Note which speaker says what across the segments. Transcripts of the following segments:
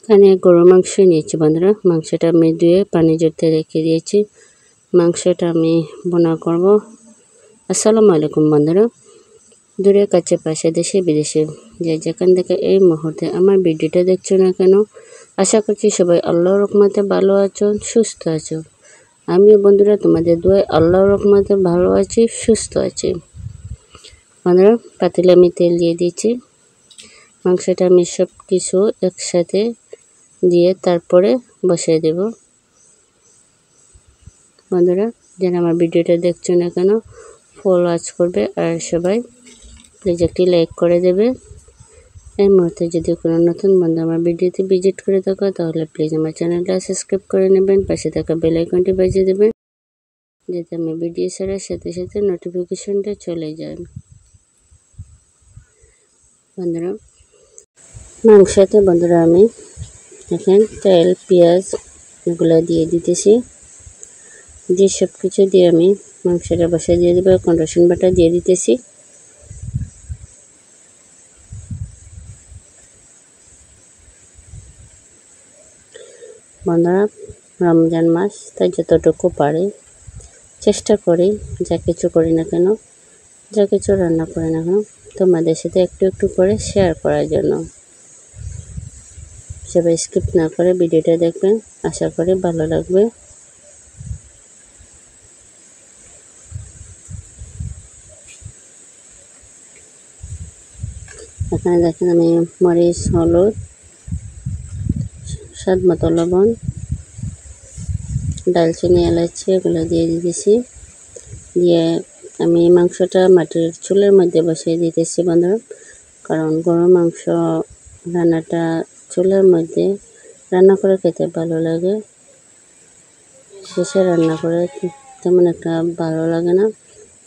Speaker 1: এখানে গরুর মাংস নিয়েছি বন্ধুরা। মাংসটা আমি ধুয়ে পানি ঝরতে রেখে দিয়েছি। মাংসটা আমি বোনা করব। আসসালামু আলাইকুম বন্ধুরা, দূরে কাছে পাশে দেশে বিদেশে যে যেখান থেকে এই মুহূর্তে আমার ভিডিওটা দেখছো না কেন, আশা করছি সবাই আল্লাহর রহমতে ভালো আছো, সুস্থ আছো। আমিও বন্ধুরা তোমাদের দোয়ায় আল্লাহর রহমতে ভালো আছি, সুস্থ আছি। বন্ধুরা, পাতিলে আমি তেল দিয়ে দিয়েছি। মাংসটা আমি সব কিছু একসাথে দিয়ে তারপরে বসিয়ে দেব। বন্ধুরা, যারা আমার ভিডিওটা দেখছো না কেন ফুল ওয়াচ করবে, আর সবাই প্লিজ একটি লাইক করে দেবে। এই মুহূর্তে যদি কোনো নতুন বন্ধু আমার ভিডিওতে ভিজিট করে থাকো তাহলে প্লিজ আমার চ্যানেলটা সাবস্ক্রাইব করে নেবেন, পাশে থাকা বেল আইকনটি বাজিয়ে দেবেন যাতে আমি ভিডিও ছাড়ার সাথে সাথে নোটিফিকেশনটা চলে যায়। বন্ধুরা, মাংসতে বন্ধুরা আমি এখন তেল পেঁয়াজ এগুলো দিয়ে দিতেছি। দিয়ে সব কিছু দিয়ে আমি মাংসটা বসিয়ে দিয়ে দেবো। এখন রসুন বাটা দিয়ে দিতেছি। বন্ধুরা, রমজান মাস তাই যতটুকু পারি চেষ্টা করি, যা কিছু করি না কেন, যা কিছু রান্না করি না কেন তোমাদের সাথে একটু একটু করে শেয়ার করার জন্য। সবাই স্কিপ না করে ভিডিওটা দেখবেন, আশা করি ভালো লাগবে। এখানে দেখেন আমি মরিচ, হলুদ, স্বাদ মতো লবণ, দালচিনি, এলাচি এগুলো দিয়ে দিতেছি। দিয়ে আমি মাংসটা মাটির চুলের মধ্যে বসিয়ে দিতেছি বন্ধুরা, কারণ গরুর মাংস রান্নাটা চুলের মধ্যে রান্না করে খেতে ভালো লাগে। শেষে রান্না করে তেমন একটা ভালো লাগে না,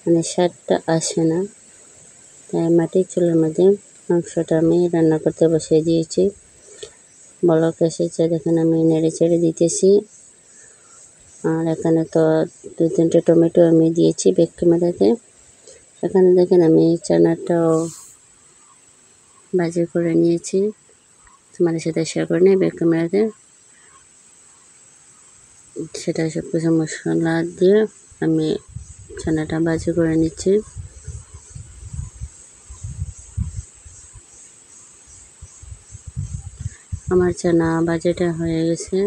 Speaker 1: মানে স্বাদটা আসে না। তাই মাটির চুলের মধ্যে মাংসটা আমি রান্না করতে বসিয়ে দিয়েছি। বলক এসেছে দেখেন, আমি নেড়ে চেড়ে দিতেছি। আর এখানে তো 2-3টে টমেটো আমি দিয়েছি ব্যাক ক্যামেরাতে। এখানে দেখেন আমি চানাটাও ভাজি করে নিয়েছি, তোমাদের সাথে শেয়ার করে নিই ব্যাক ক্যামেরাতে। সেটা সব কিছু মশলা দিয়ে আমি চানাটা ভাজি করে নিচ্ছি। আমার চানা ভাজিটা হয়ে গেছে।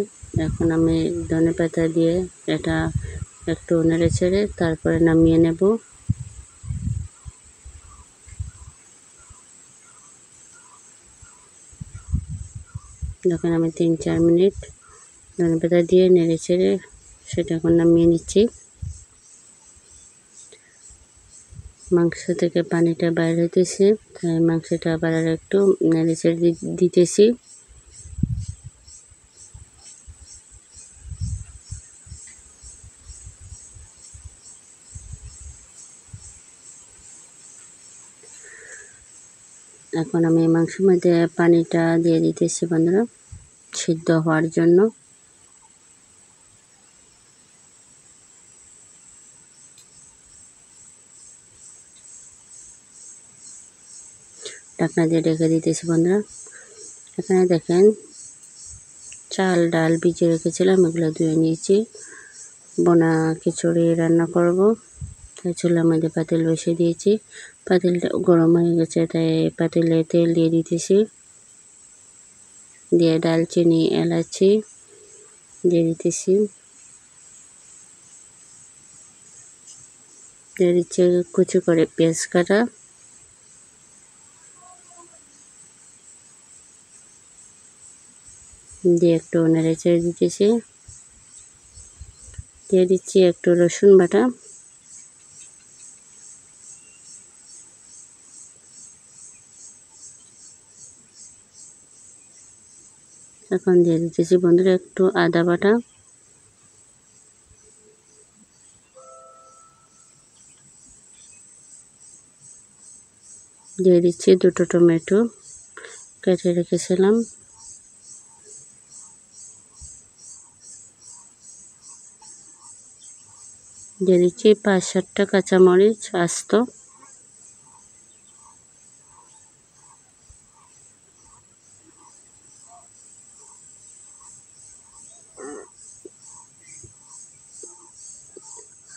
Speaker 1: এখন আমি ধনেপাতা দিয়ে এটা একটু নেড়ে ছেড়ে তারপরে নামিয়ে নেব। যখন আমি 3-4 মিনিট ধনেপাতা দিয়ে নেড়ে ছেড়ে সেটা এখন নামিয়ে নিচ্ছি। মাংস থেকে পানিটা বাইরে হইতেছে, তাই মাংসটা আবার আর একটু নেড়ে ছেড়ে দিতেছি। এখন আমি মাংসের মধ্যে পানিটা দিয়ে দিতেছি বন্ধুরা, সিদ্ধ হওয়ার জন্য। ঢাকনা দিয়ে ঢেকে দিতেছি বন্ধুরা। এখানে দেখেন চাল ডাল ভিজিয়ে রেখেছিলাম, এগুলো ধুয়ে নিয়েছি। বোনা খিচুড়ি রান্না করব, তাই চুলার মধ্যে পাতিল বসিয়ে দিয়েছি। পাতিলটা গরম হয়ে গেছে, তাই পাতিলে তেল দিয়ে দিতেছি। দিয়ে দালচিনি এলাচি দিয়ে দিতেছি। দিয়ে দিচ্ছি কুচি করে পেঁয়াজ কাটা। দিয়ে একটু নেড়ে চেড়ে দিতেছি। দিয়ে দিচ্ছি একটু রসুন বাটা। এখন দিয়ে দিতেছি বন্ধুরা একটু আদা বাটা। দিয়ে দিচ্ছি 2টো টমেটো কেটে রেখেছিলাম। দিয়ে দিচ্ছি 5-7টা কাঁচামরিচ আস্ত।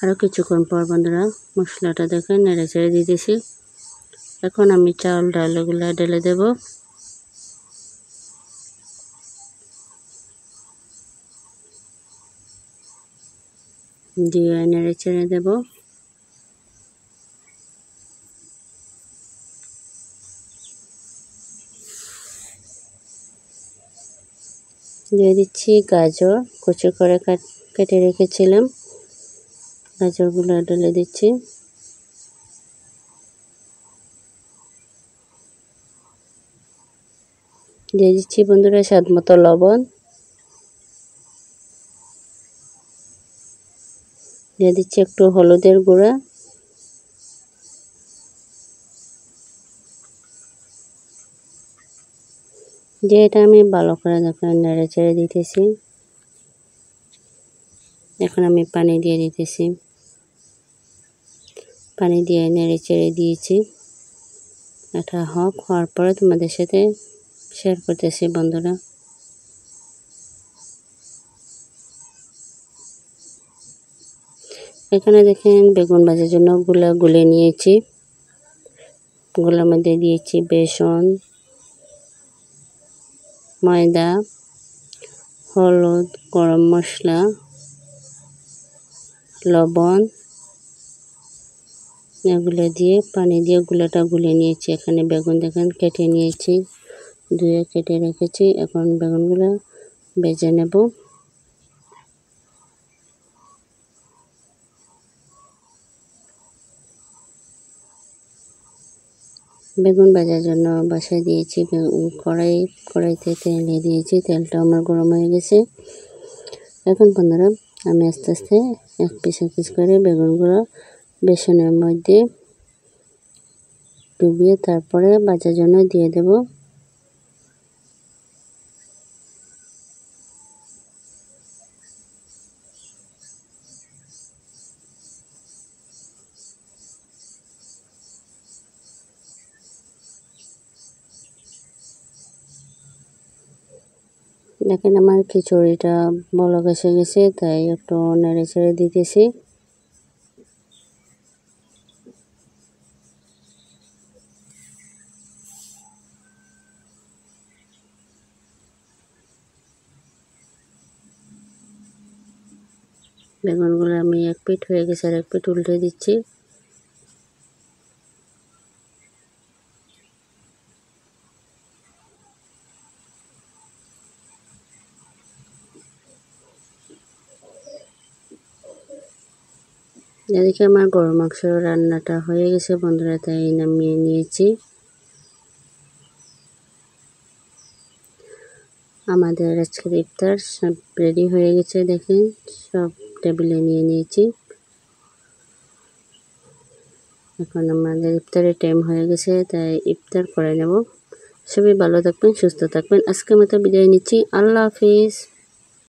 Speaker 1: আরও কিছুক্ষণ পর বন্ধুরা মশলাটা দেখে নেড়ে চেড়ে দিতেছি। এখন আমি চাউল ডালগুলা ঢেলে দেব। দিয়ে নেড়ে চেড়ে দেব। দিয়ে দিচ্ছি গাজর, কুচি করে কেটে রেখেছিলাম, গাজরগুলো ঢেলে দিচ্ছি। দিয়ে দিচ্ছি বন্ধুরা স্বাদ মতো লবণ। দিয়ে দিচ্ছি একটু হলুদের গুঁড়া। দিয়ে এটা আমি ভালো করে দেখেন নেড়ে চেড়ে দিতেছি। এখন আমি পানি দিয়ে দিতেছি। পানি দিয়ে নেড়ে চেড়ে দিয়েছি। এটা হওয়ার পরে তোমাদের সাথে শেয়ার করতেছি বন্ধুরা। এখানে দেখেন বেগুন ভাজার জন্য গুলা গুলে নিয়েছি। গুলার মধ্যে দিয়েছি বেসন, ময়দা, হলুদ, গরম মশলা, লবণ, এগুলো দিয়ে পানি দিয়ে গুলাটা গুলে নিয়েছি। এখানে বেগুন দেখেন কেটে নিয়েছি, ধুয়ে কেটে রেখেছি। এখন বেগুনগুলো ভেজে নেব। বেগুন ভাজার জন্য বসায় দিয়েছি কড়াইতে তেল দিয়ে দিয়েছি। তেলটা আমার গরম হয়ে গেছে। এখন বন্ধুরা আমি আস্তে আস্তে এক পিস করে বেগুনগুলো বেসনের মধ্যে ডুবিয়ে তারপরে ভাজার জন্য দিয়ে দেব। দেখেন আমার খিচুড়িটা বলক এসে গেছে, তাই একটু নেড়ে ছেড়ে দিতেছি। বেগুনগুলো আমি এক পিঠ হয়ে গেছে আর এক পিঠ উল্টে দিচ্ছি। এদিকে আমার গরুর মাংস রান্নাটা হয়ে গেছে বন্ধুরা, তাই নামিয়ে নিয়েছি। আমাদের আজকের ইফতার সব রেডি হয়ে গেছে, দেখেন সব টেবিলে নিয়ে নিয়েছি। এখন আমাদের ইফতারের টাইম হয়ে গেছে, তাই ইফতার করে নেব। সবাই ভালো থাকবেন, সুস্থ থাকবেন। আজকের মতো বিদায় নিচ্ছি। আল্লাহ হাফিজ।